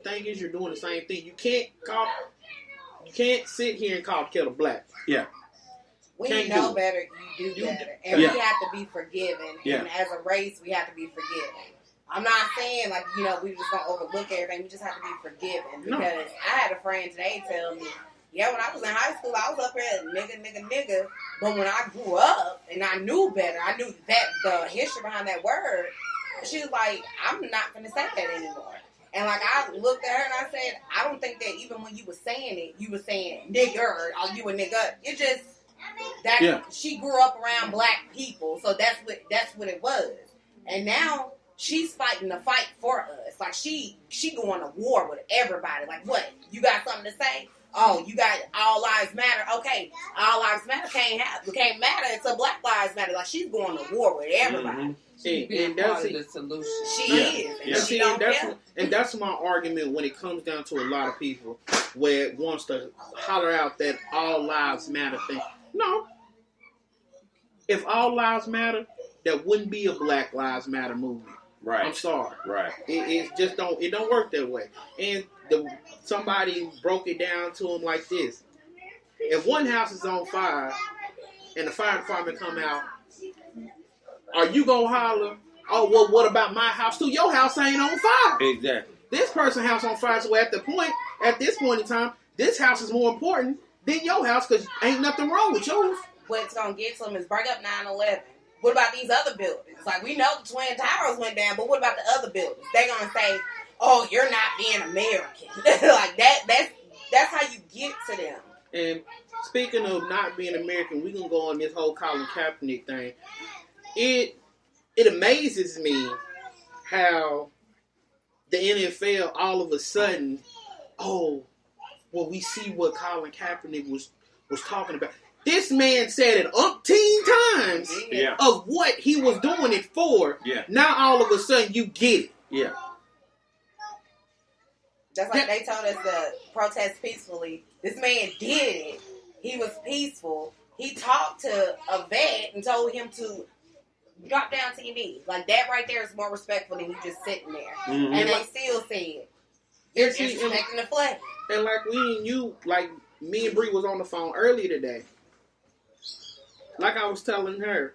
thing is, you're doing the same thing. You can't sit here and call the kettle black. Yeah. When you know better, you do better. And we have to be forgiven. And as a race, we have to be forgiven. I'm not saying, like, we just going to overlook everything. We just have to be forgiven. Because I had a friend today tell me, yeah, when I was in high school, I was up here nigga. But when I grew up and I knew better, I knew that the history behind that word, she was like, I'm not going to say that anymore. And, like, I looked at her and I said, I don't think that even when you were saying it, you were saying nigger or you a nigga. It just... She grew up around black people, so that's what it was. And now she's fighting the fight for us. Like she going to war with everybody. Like, what? You got something to say? Oh, you got all lives matter. Okay, all lives matter can't matter until Black Lives Matter. Like she's going to war with everybody. And that's the solution. She is. And that's my argument when it comes down to a lot of people where it wants to holler out that all lives matter thing. No. If all lives matter, there wouldn't be a Black Lives Matter movement. Right. I'm sorry. Right. It just don't work that way. And somebody broke it down to them like this. If one house is on fire and the fire department come out, are you gonna holler, oh, well, what about my house too? Your house ain't on fire. Exactly. This person's house on fire, so at this point in time, this house is more important than your house because ain't nothing wrong with yours. What's going to get to them is break up 9/11. What about these other buildings? Like, we know the Twin Towers went down, but what about the other buildings? They're going to say, oh, you're not being American. Like, that's how you get to them. And speaking of not being American, we can go on this whole Colin Kaepernick thing. It amazes me how the NFL all of a sudden, we see what Colin Kaepernick was talking about. This man said it umpteen times of what he was doing it for. Yeah. Now all of a sudden you get it. Yeah. Just like they told us to protest peacefully. This man did it. He was peaceful. He talked to a vet and told him to drop down to your knees. Like, that right there is more respectful than you just sitting there. Mm-hmm. And they still said, you're disrespecting the flag. And like me and Bree was on the phone earlier today. Like I was telling her,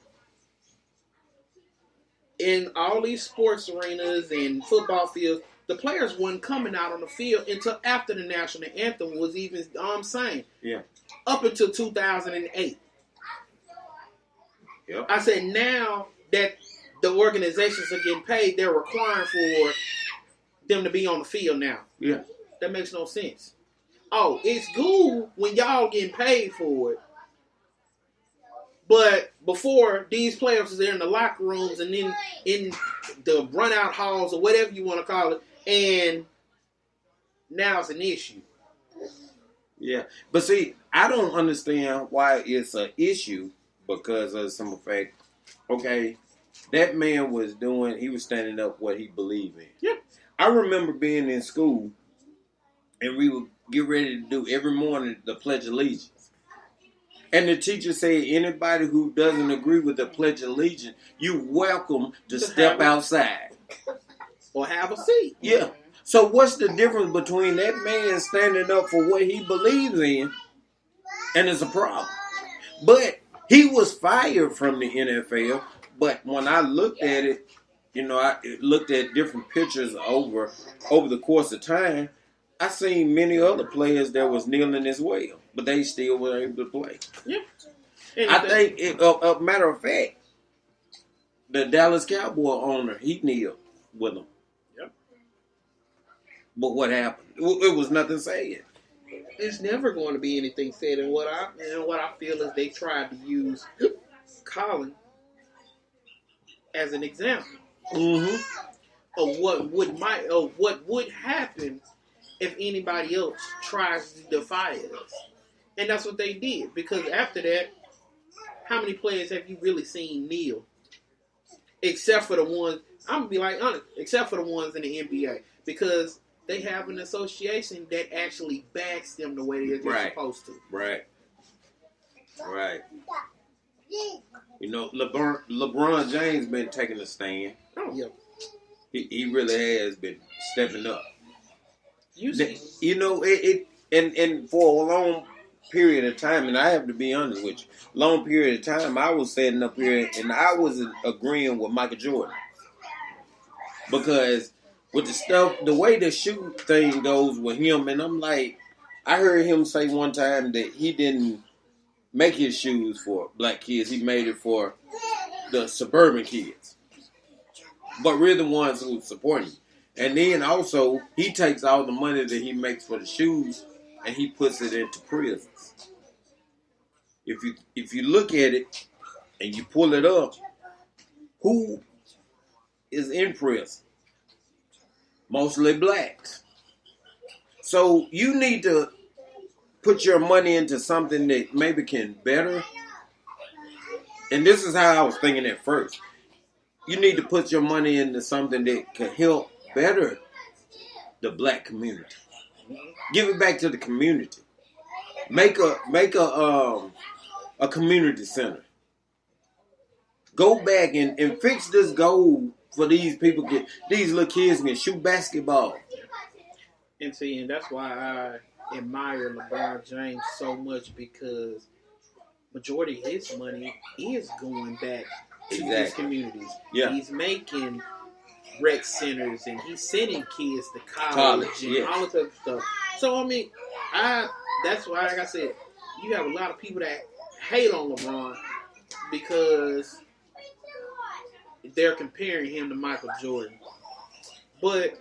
in all these sports arenas and football fields, the players weren't coming out on the field until after the national anthem was even sang. Yeah. Up until 2008. Yep. I said now that the organizations are getting paid, they're requiring for them to be on the field now. Yeah. That makes no sense. Oh, it's cool when y'all getting paid for it. But before, these players was there in the locker rooms and then in the run-out halls or whatever you want to call it, and now it's an issue. Yeah. But see, I don't understand why it's an issue because of the simple fact, okay, that man he was standing up what he believed in. Yeah. I remember being in school and we would get ready to do every morning the Pledge of Allegiance. And the teacher said, anybody who doesn't agree with the Pledge of Allegiance, you're welcome to step outside. Or have a seat. Yeah. So what's the difference between that man standing up for what he believes in and it's a problem? But he was fired from the NFL. But when I looked at it, I looked at different pictures over the course of time, I seen many other players that was kneeling as well, but they still were able to play. Yeah. I think, a matter of fact, the Dallas Cowboy owner, he kneeled with them. Yep. But what happened? It was nothing said. It's never going to be anything said. And what I feel is they tried to use Colin as an example of what would happen if anybody else tries to defy us. And that's what they did. Because after that, how many players have you really seen kneel? Except for the ones, I'm going to be like honest, except for the ones in the NBA. Because they have an association that actually backs them the way they're supposed to. Right. Right. LeBron James been taking a stand. Oh, yeah. He really has been stepping up. You know, and for a long period of time, and I have to be honest with you, long period of time, I was sitting up here and I was agreeing with Michael Jordan because with the stuff, the way the shoot thing goes with him, and I'm like, I heard him say one time that he didn't make his shoes for black kids, he made it for the suburban kids, but we're the ones who support him. And then also, he takes all the money that he makes for the shoes and he puts it into prisons. If you look at it and you pull it up, who is in prison? Mostly blacks. So you need to put your money into something that maybe can better. And this is how I was thinking at first. You need to put your money into something that can help better the black community. Give it back to the community. Make a community center. Go back and fix this goal for these people. These little kids can shoot basketball. And see, and that's why I admire LeBron James so much, because majority of his money is going back to his communities. Yeah. He's making rec centers and he's sending kids to college and all of that stuff. So I mean, that's why, like I said, you have a lot of people that hate on LeBron because they're comparing him to Michael Jordan. But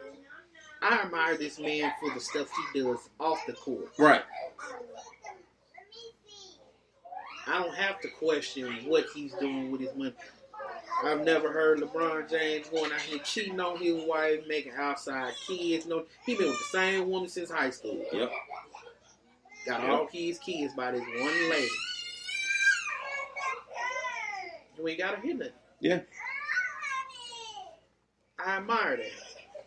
I admire this man for the stuff he does off the court. Right. I don't have to question what he's doing with his money. I've never heard LeBron James going out here cheating on his wife, making outside kids. No, he been with the same woman since high school. Yep. Got all his kids by this one lady. You ain't got to hear that. Yeah. I admire that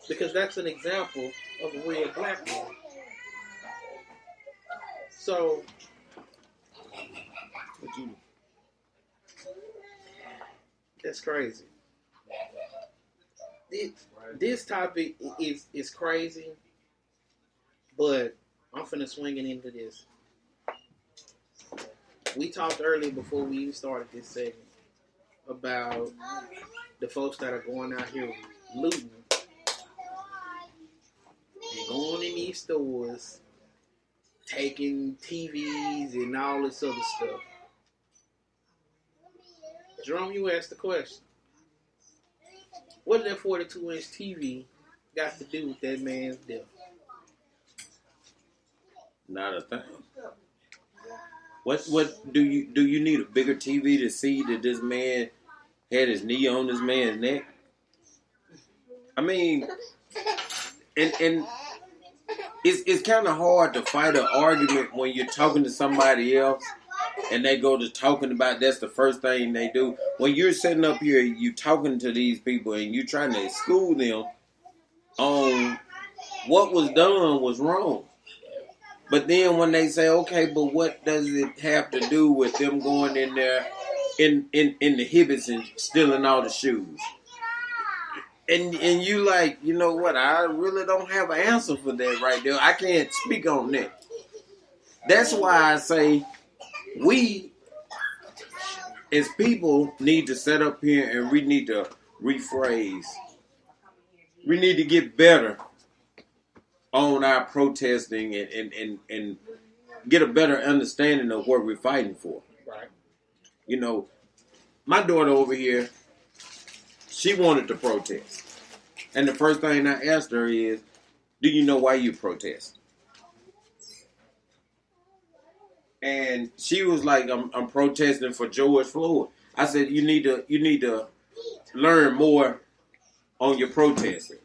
because that's an example of a real black man. So, that's crazy. This topic is crazy, but I'm finna swing it into this. We talked earlier before we even started this segment about the folks that are going out here looting and going in these stores, taking TVs and all this other stuff. Jerome, you asked the question. What did that 42-inch TV got to do with that man's death? Not a thing. What do you need a bigger TV to see that this man had his knee on this man's neck? I mean, and it's kind of hard to fight an argument when you're talking to somebody else and they go to talking about that's the first thing they do. When you're sitting up here, you talking to these people and you trying to school them on what was done was wrong. But then when they say, okay, but what does it have to do with them going in there in the Hibbits and stealing all the shoes? And you like, you know what, I really don't have an answer for that right there. I can't speak on that. That's why I say we, as people, need to sit up here and we need to rephrase. We need to get better on our protesting and get a better understanding of what we're fighting for. Right. You know, my daughter over here, she wanted to protest. And the first thing I asked her is, do you know why you protest? And she was like, I'm protesting for George Floyd. I said, you need to learn more on your protesting.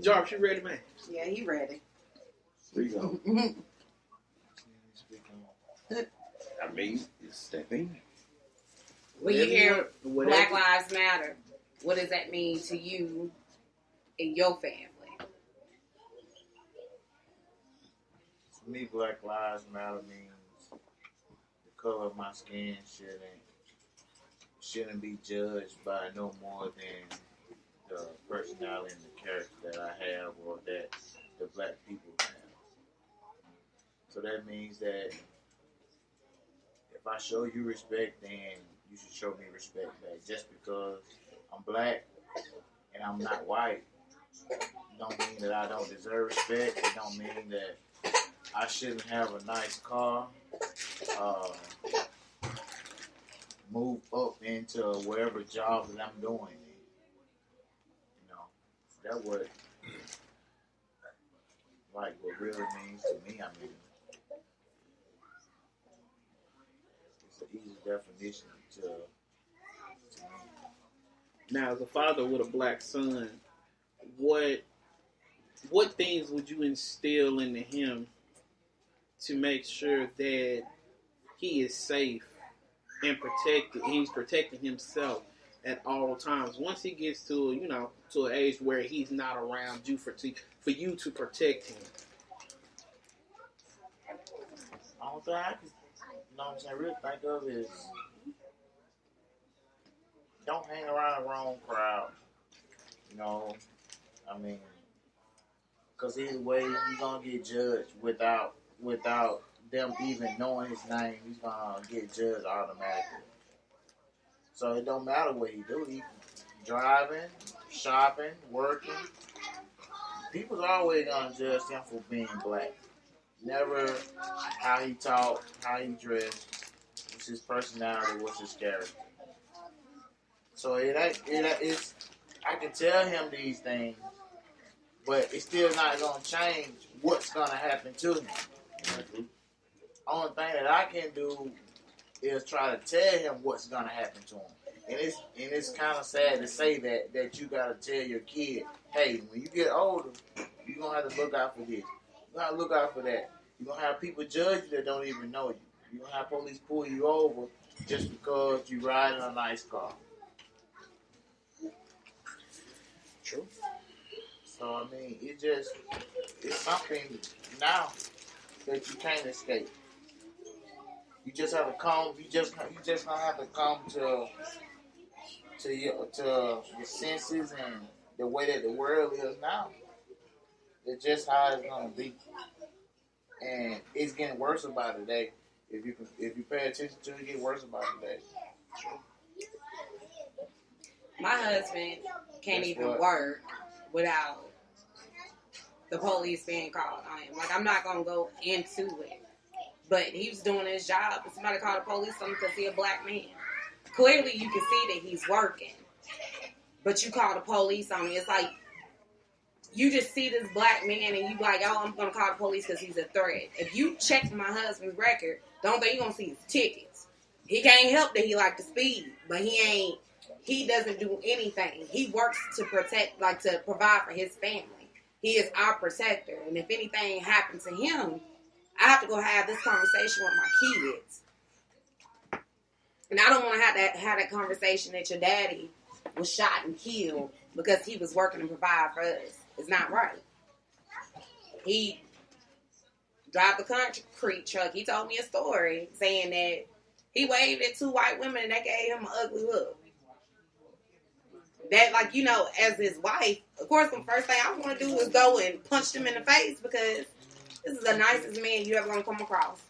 Jarvis, you ready, man? Yeah, he ready. There you go. I mean, step in. When you hear Black Lives Matter, what does that mean to you and your family? To me, Black Lives Matter means the color of my skin shit shouldn't be judged by no more than the personality and the character that I have or that the black people have. So that means that if I show you respect, then you should show me respect back. Just because I'm black and I'm not white, don't mean that I don't deserve respect. It don't mean that I shouldn't have a nice car, move up into wherever job that I'm doing. You know, that what what really means to me. I mean, it's an easy definition to me. Now, as a father with a black son, what things would you instill into him to make sure that he is safe and protected? He's protecting himself at all times. Once he gets to an age where he's not around you for you to protect him. All thing I can, really think of is don't hang around the wrong crowd. I mean, because either way you're gonna get judged without them even knowing his name. He's gonna get judged automatically. So it don't matter what he do. He driving, shopping, working. People's always gonna judge him for being black. Never how he talk, how he dressed, what's his personality, what's his character. So it's I can tell him these things, but it's still not gonna change what's gonna happen to him. Mm-hmm. Only thing that I can do is try to tell him what's gonna happen to him. And it's kind of sad to say that you gotta tell your kid, hey, when you get older, you're gonna have to look out for this. You gotta look out for that. You're gonna have people judge you that don't even know you. You're gonna have police pull you over just because you ride in a nice car. True. So I mean, it's something now that you can't escape. You just have to come. You just gonna have to come to your senses and the way that the world is now. It's just how it's gonna be, and it's getting worse by the day. If you pay attention to it, it get worse by the day. My husband can't even work without the police being called on him. Like, I'm not gonna go into it, but he was doing his job, and somebody called the police on him because he's a black man. Clearly, you can see that he's working, but you call the police on him. It's like you just see this black man and you like, oh, I'm gonna call the police because he's a threat. If you check my husband's record, the only thing you're gonna see is tickets. He can't help that he like to speed, but he doesn't do anything. He works to protect, like to provide for his family. He is our protector, and if anything happens to him, I have to go have this conversation with my kids. And I don't want to have that conversation that your daddy was shot and killed because he was working to provide for us. It's not right. He drive the concrete truck. He told me a story saying that he waved at two white women and they gave him an ugly look. That, like, you know, as his wife, of course, the first thing I want to do is go and punch him in the face because this is the nicest man you ever going to come across.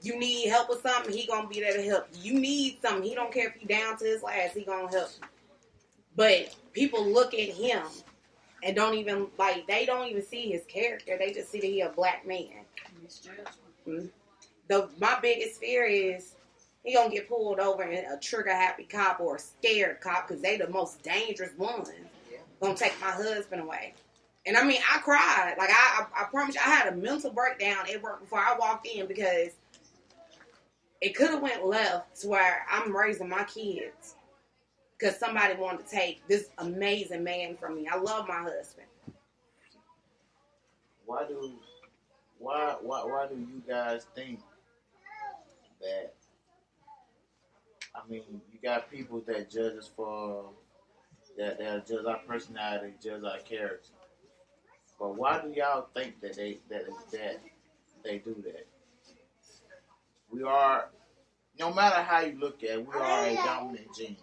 You need help with something, he going to be there to help you. You need something, he don't care if you down to his last, he going to help you. But people look at him and don't even, like, they don't even see his character. They just see that he a black man. Mm-hmm. My biggest fear is he gonna get pulled over and a trigger-happy cop or a scared cop because they the most dangerous ones. Gonna take my husband away. And I mean, I cried. Like, I promise you, I had a mental breakdown at work before I walked in because it could have went left to where I'm raising my kids because somebody wanted to take this amazing man from me. I love my husband. Why do you guys think that? I mean, you got people that judge us for that judge our personality, judge our character. But why do y'all think that they do that? We are, no matter how you look at it, we are a dominant gene.